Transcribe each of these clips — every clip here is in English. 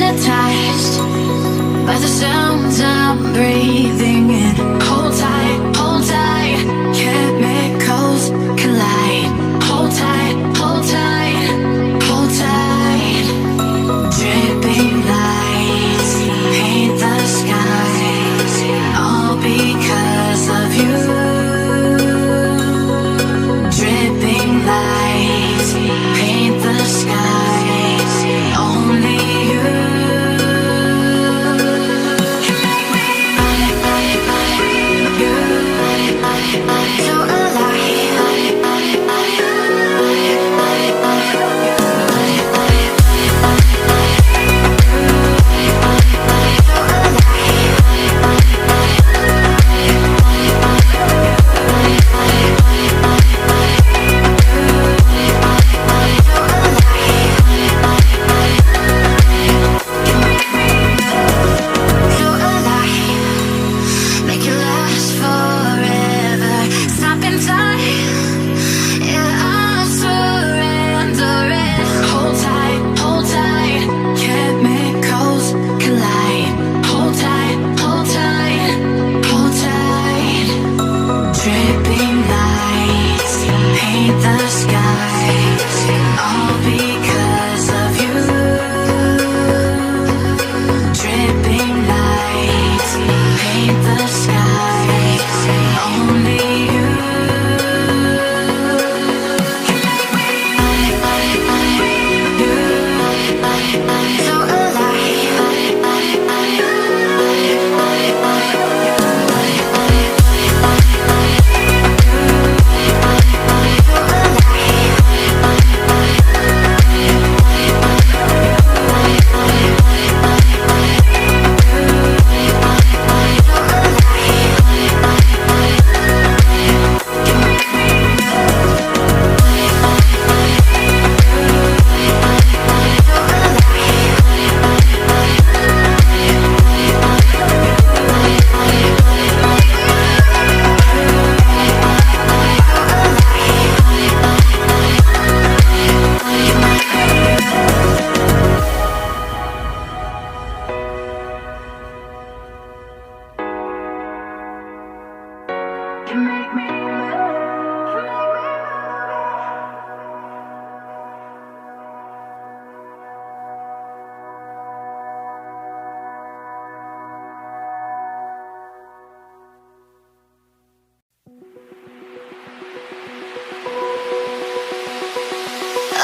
hypnotized by the sounds I'm breathing in. Hold tight, chemicals collide. Hold tight, hold tight, hold tight. Dripping lights paint the skies, all because of you. Dripping lights paint the skies, only you. So make it last forever. Stop in time. Yeah, I'm surrendering. Hold tight, chemicals collide. Hold tight, hold tight, hold tight. Dripping lights paint the skies, all because of you. Dripping lights paint the skies, only you. So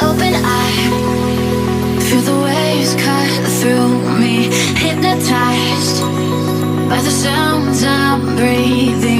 open eye, feel the waves cut through me. Hypnotized by the sounds I'm breathing.